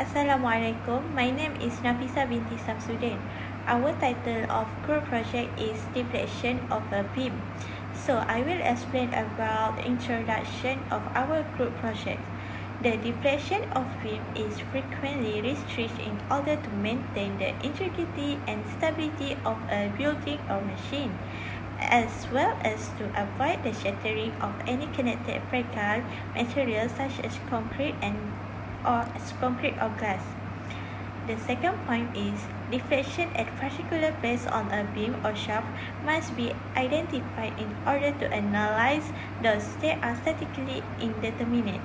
Assalamualaikum. My name is Nafisa binti Samsudin. Our title of group project is Delection of a beam. So I will explain about the introduction of our group project. The deflection of beam is frequently restricted in order to maintain the integrity and stability of a building or machine, as well as to avoid the shattering of any connected fragile materials such as concrete or glass. The second point is deflection at particular place on a beam or shaft must be identified in order to analyze those that are statically indeterminate.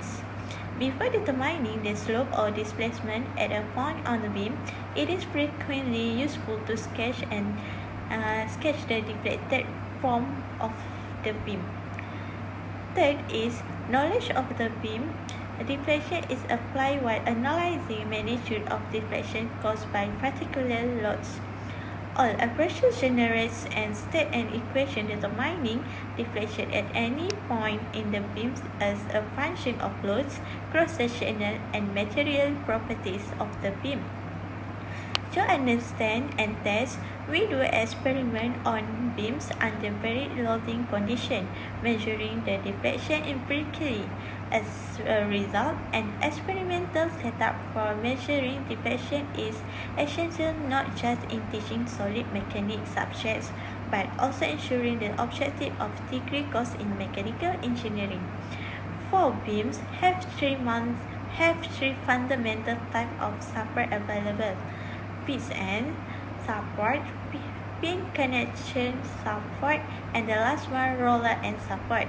Before determining the slope or displacement at a point on the beam, it is frequently useful to sketch the deflected form of the beam. Third is knowledge of the beam. Deflection is applied while analyzing magnitude of deflection caused by particular loads. All approaches generate and state an equation determining deflection at any point in the beam as a function of loads, cross-sectional, and material properties of the beam. To understand and test, we do experiment on beams under very loading conditions, measuring the deflection empirically. As a result, an experimental setup for measuring deflection is essential not just in teaching solid mechanics subjects, but also ensuring the objective of degree course in mechanical engineering. Four beams have three fundamental types of support available: fixed end support, pin connection support, and the last one roller end support.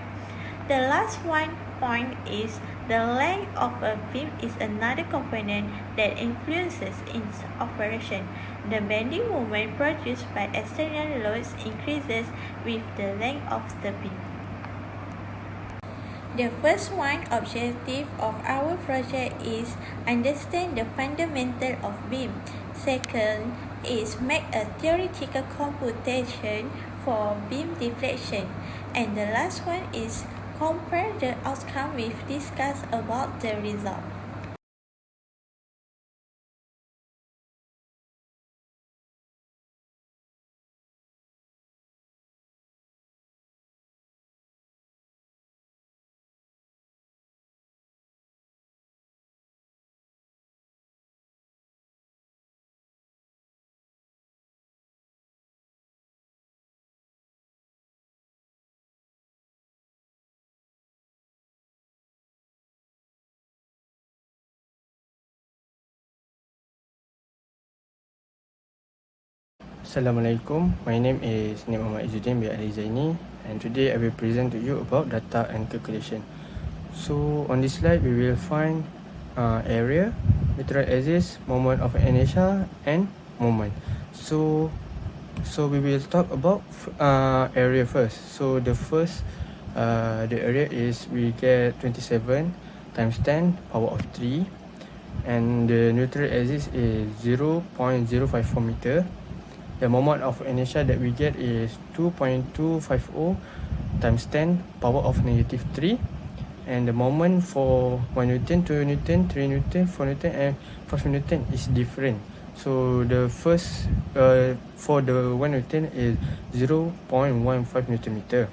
The last one point is the length of a beam is another component that influences its operation. The bending moment produced by external loads increases with the length of the beam. The first one objective of our project is understand the fundamental of beam. Second is make a theoretical computation for beam deflection. And the last one is compare the outcome with discuss about the result. Assalamualaikum, my name is Nim Muhammad Izzuddin bin Ali Zaini, and today I will present to you about data and calculation. So on this slide we will find area, material axis, moment of inertia, and moment. So we will talk about area first. So the first the area is we get 27 times 10 power of 3, and the neutral axis is 0.054 meter. The moment of inertia that we get is 2.250 times 10 power of negative 3. And the moment for 1 Newton, 2 Newton, 3 Newton, 4 Newton and 5 Newton is different. So the first for the 1 Newton is 0.15 Newton meter.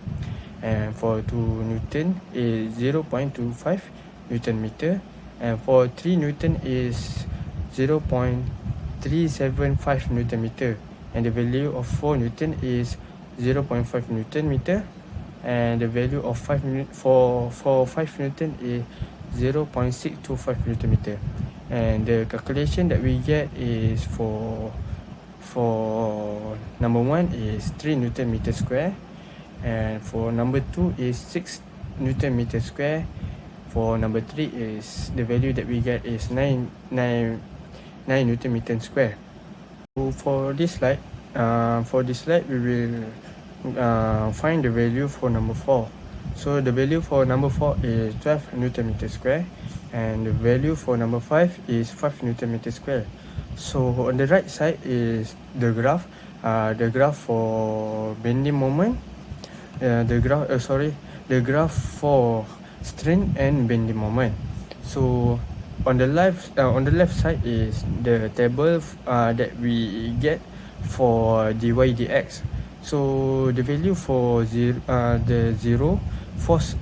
And for 2 Newton is 0.25 Newton meter. And for 3 Newton is 0.375 Newton meter. And the value of 4 Newton is 0.5 Newton meter, and the value of 5 Newton is 0.625 Newton meter. And the calculation that we get is for number 1 is 3 Newton meter square, and for number 2 is 6 Newton meter square. For number 3 is the value that we get is 9 Newton meter square. So for this slide we will find the value for number 4. So the value for number 4 is 12 Newton meter square, and the value for number 5 is 5 Newton meter square. So on the right side is the graph for bending moment, the graph for strain and bending moment. So on the left side is the table that we get for dy dx. So the value for the zero force,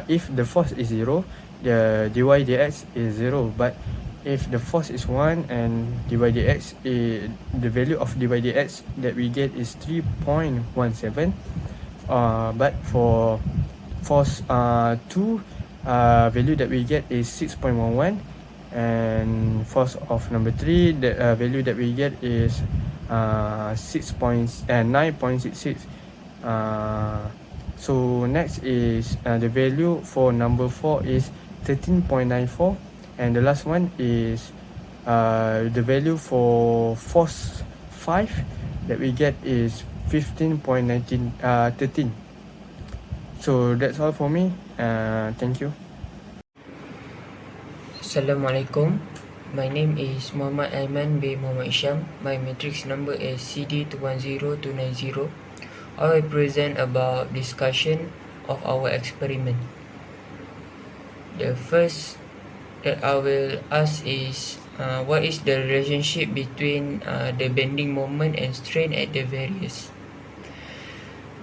if the force is zero, the dy dx is zero. But if the force is 1 and dy dx, the value of dy dx that we get is 3.17. But for force 2, value that we get is 6.11, and force of number 3, the value that we get is 9.66. So next is the value for number 4 is 13.94, and the last one is the value for force 5 that we get is 13. So that's all for me. Thank you. Assalamualaikum. My name is Muhammad Aiman bin Muhammad Isham. My matrix number is CD210290. I will present about discussion of our experiment. The first that I will ask is what is the relationship between the bending moment and strain at the various.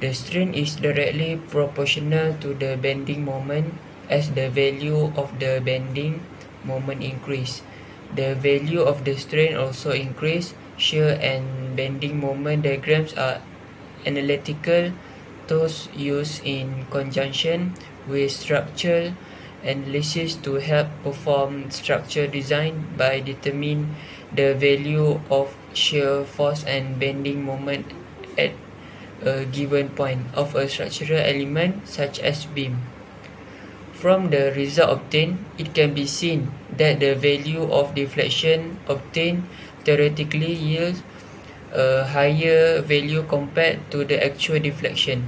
The strain is directly proportional to the bending moment. As the value of the bending moment increase, the value of the strain also increase. Shear and bending moment diagrams are analytical tools used in conjunction with structural analysis to help perform structure design by determining the value of shear force and bending moment at a given point of a structural element such as beam. From the result obtained, it can be seen that the value of deflection obtained theoretically yields a higher value compared to the actual deflection.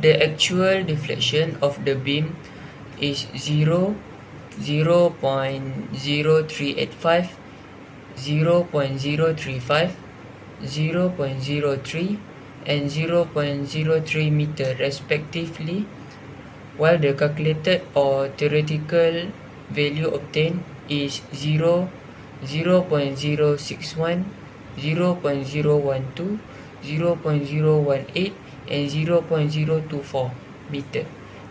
The actual deflection of the beam is 0.0385, 0.035, 0.03, and 0.03 meter respectively, while the calculated or theoretical value obtained is 0.061, 0.012, 0.018, and 0.024 meter.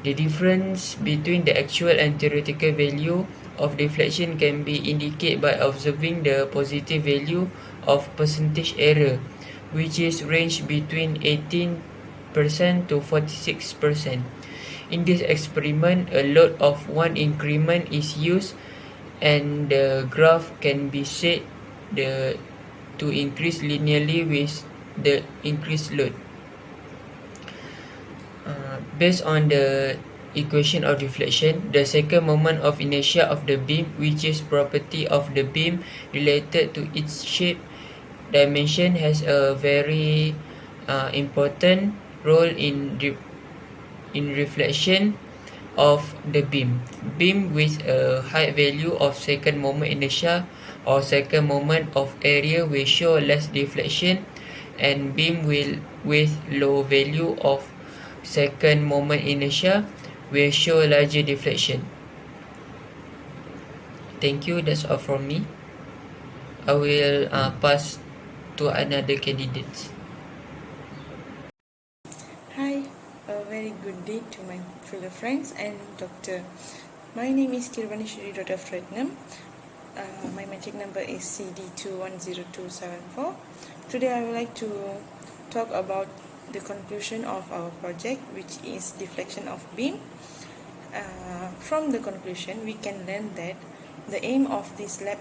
The difference between the actual and theoretical value of deflection can be indicated by observing the positive value of percentage error, which is ranged between 18% to 46%. In this experiment, a load of 1 increment is used, and the graph can be said to increase linearly with the increased load. Based on the equation of deflection, the second moment of inertia of the beam, which is property of the beam related to its shape dimension, has a very important role in reflection of the beam. Beam with a high value of second moment inertia or second moment of area will show less deflection, and beam with low value of second moment inertia will show larger deflection. Thank you. That's all from me. I will pass to another candidate. Hi, a very good day to my fellow friends and doctor. My name is Kirvanishri Frednam. My matric number is CD210274. Today I would like to talk about the conclusion of our project, which is deflection of beam. From the conclusion, we can learn that the aim of this lab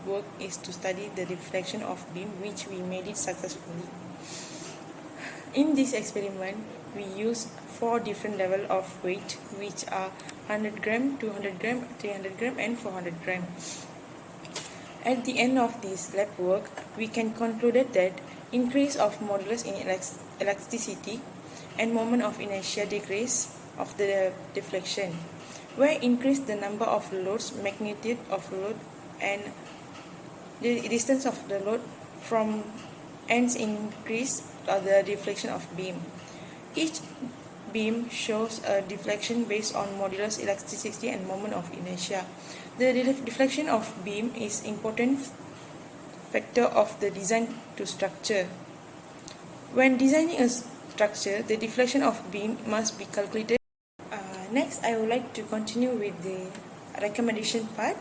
work is to study the deflection of beam, which we made it successfully. In this experiment, we used 4 different levels of weight, which are 100 gram, 200 gram, 300 gram, and 400 gram. At the end of this lab work, we can conclude that increase of modulus in elasticity and moment of inertia decrease of the deflection, where increase the number of loads, magnitude of load, and the distance of the load from ends increase the deflection of beam. Each beam shows a deflection based on modulus elasticity and moment of inertia. The deflection of beam is important factor of the design to structure. When designing a structure, the deflection of beam must be calculated. Next, I would like to continue with the recommendation part.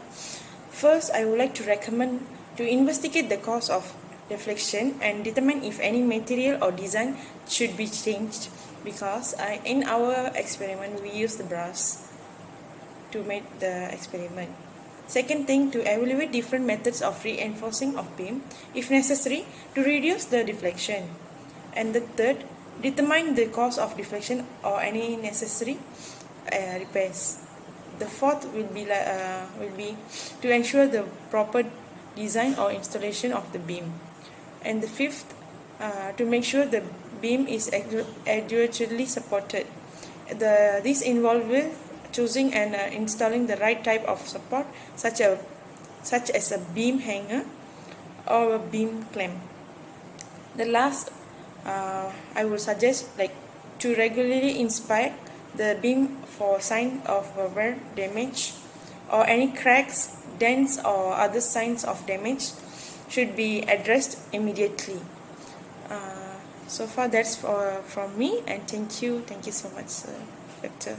First, I would like to recommend to investigate the cause of deflection and determine if any material or design should be changed, because in our experiment we use the brass to make the experiment. Second thing, to evaluate different methods of reinforcing of beam if necessary to reduce the deflection. And the third, determine the cause of deflection or any necessary repairs. The fourth will be to ensure the proper design or installation of the beam. And the fifth, to make sure the beam is adequately supported. This involves choosing and installing the right type of support, such as a beam hanger or a beam clamp. The last, I will suggest to regularly inspect the beam for sign of wear damage or any cracks, dents or other signs of damage should be addressed immediately. So far that's from me, and thank you so much, Doctor.